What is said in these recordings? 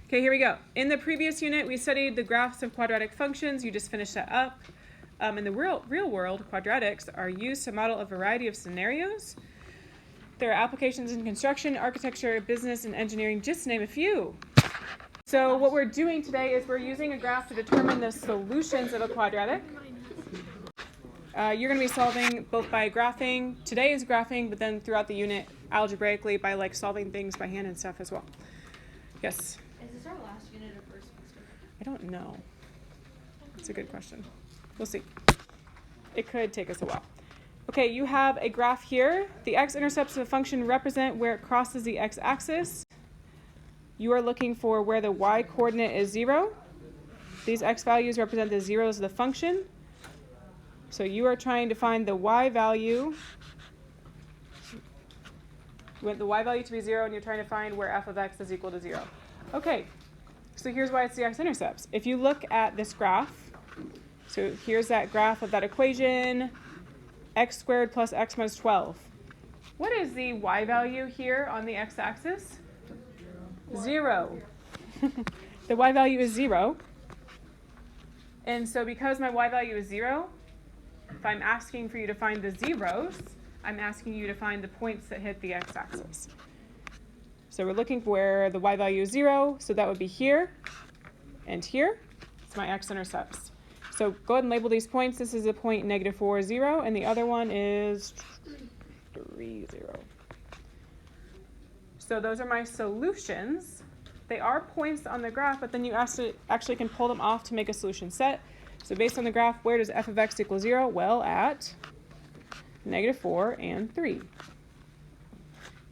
Okay, here we go. In the previous unit, we studied the graphs of quadratic functions. You just finished that up. In the real world, quadratics are used to model a variety of scenarios. There are applications in construction, architecture, business, and engineering, just to name a few. So what we're doing today is we're using a graph to determine the solutions of a quadratic. You're going to be solving both by graphing. Today is graphing, but then throughout the unit, algebraically by like solving things by hand and stuff as well. Yes? Is this our last unit of first semester? I don't know. That's a good question. We'll see. It could take us a while. Okay, you have a graph here. The x-intercepts of a function represent where it crosses the x-axis. You are looking for where the y-coordinate is 0. These x values represent the zeros of the function. So you are trying to find the y value. You want the y value to be 0, and you're trying to find where f of x is equal to 0. Okay, so here's why it's the x-intercepts. If you look at this graph, so here's that graph of that equation, x squared plus x minus 12. What is the y value here on the x-axis? 0. The y value is 0. And so because my y value is 0, if I'm asking for you to find the zeros, I'm asking you to find the points that hit the x-axis. So we're looking for where the y value is 0, so that would be here and here. It's my x-intercepts. So go ahead and label these points. This is a point -4, 0, and the other one is 3, 0. So those are my solutions. They are points on the graph, but then you actually can pull them off to make a solution set. So based on the graph, where does f of x equal 0? Well, at -4 and 3.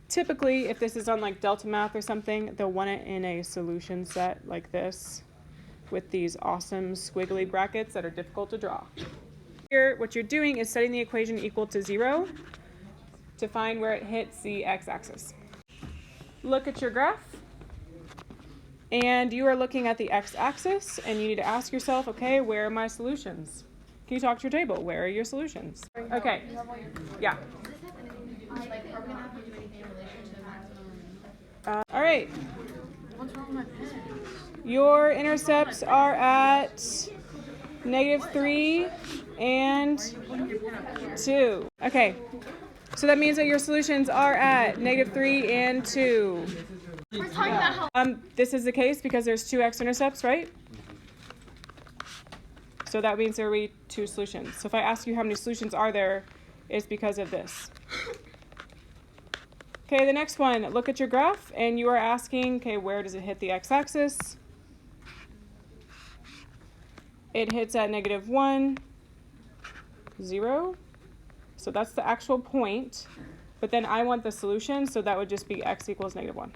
Typically, if this is on like Delta Math or something, they'll want it in a solution set like this with these awesome squiggly brackets that are difficult to draw. Here, what you're doing is setting the equation equal to 0 to find where it hits the x-axis. Look at your graph, and you are looking at the x-axis, and you need to ask yourself, okay, where are my solutions? Can you talk to your table? Where are your solutions? Okay. Yeah. All right. What's wrong with my pen? Your intercepts are at -3 and 2. Okay. So that means that your solutions are at -3 and 2. We're talking about how This is the case because there's 2 x-intercepts, right? So that means there will be 2 solutions. So if I ask you how many solutions are there, it's because of this. Okay, the next one, look at your graph, and you are asking, okay, where does it hit the x-axis? It hits at -1, 0. So that's the actual point. But then I want the solution, so that would just be x equals -1.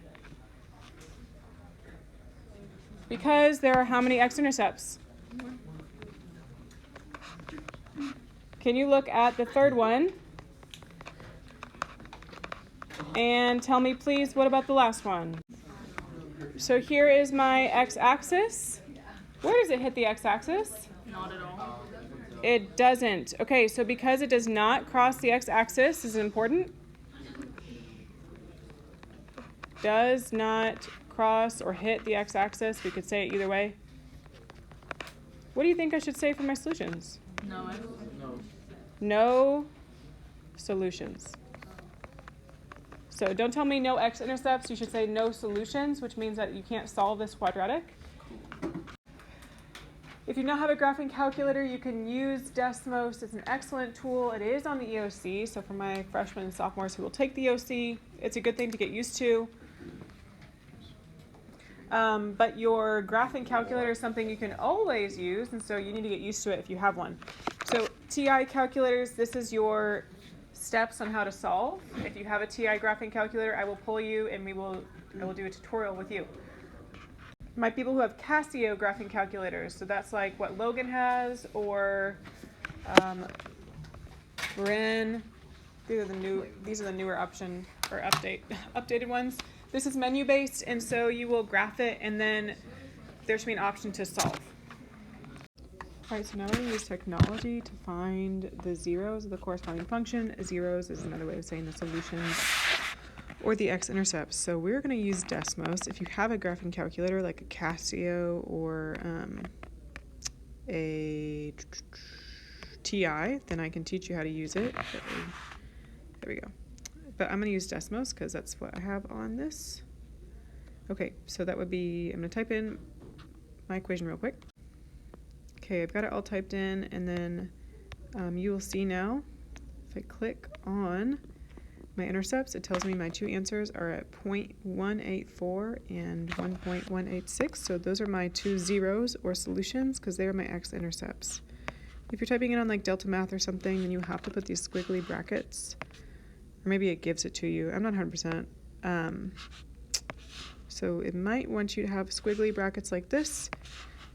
Because there are how many x-intercepts? Can you look at the third one? And tell me, please, what about the last one? So here is my x-axis. Where does it hit the x-axis? not at all. It doesn't. Okay, so because it does not cross the x-axis, is it important? Does not cross or hit the x-axis. We could say it either way. What do you think I should say for my solutions? No. No solutions. So don't tell me no x-intercepts. You should say no solutions, which means that you can't solve this quadratic. If you don't have a graphing calculator, you can use Desmos. It's an excellent tool. It is on the EOC, so for my freshmen and sophomores who will take the EOC, it's a good thing to get used to. But your graphing calculator is something you can always use, and so you need to get used to it if you have one. So TI calculators, this is your steps on how to solve. If you have a TI graphing calculator, I will pull you and I will do a tutorial with you. My people who have Casio graphing calculators, so that's like what Logan has, or Brin. These are the newer option or updated ones. This is menu based, and so you will graph it, and then there should be an option to solve. All right, so now we're going to use technology to find the zeros of the corresponding function. Zeros is another way of saying the solutions or the x-intercepts. So we're going to use Desmos. If you have a graphing calculator like a Casio or a TI, then I can teach you how to use it. There we go. But I'm going to use Desmos because that's what I have on this. Okay, so that would be, I'm going to type in my equation real quick. Okay, I've got it all typed in, and then you will see now, if I click on my intercepts, it tells me my two answers are at 0.184 and 1.186. So those are my two zeros or solutions because they are my x-intercepts. If you're typing it on like Delta Math or something, then you have to put these squiggly brackets. Or maybe it gives it to you. I'm not 100%. So it might want you to have squiggly brackets like this,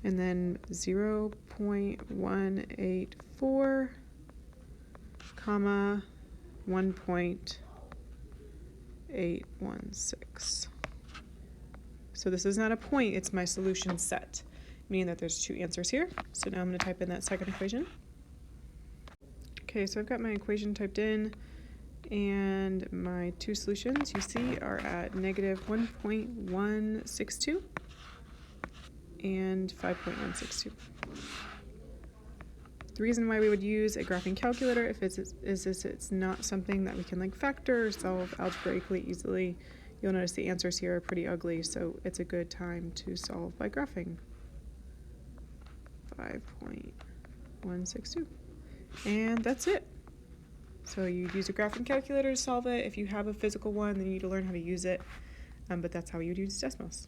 and then 0.184, comma, 1.816. So this is not a point, it's my solution set, meaning that there's two answers here. So now I'm going to type in that second equation. Okay, so I've got my equation typed in, and my two solutions you see are at negative 1.162 and 5.162. The reason why we would use a graphing calculator if it's not something that we can like factor or solve algebraically easily. You'll notice the answers here are pretty ugly, so it's a good time to solve by graphing. 5.162. And that's it. So you use a graphing calculator to solve it. If you have a physical one, then you need to learn how to use it. But that's how you would use Desmos.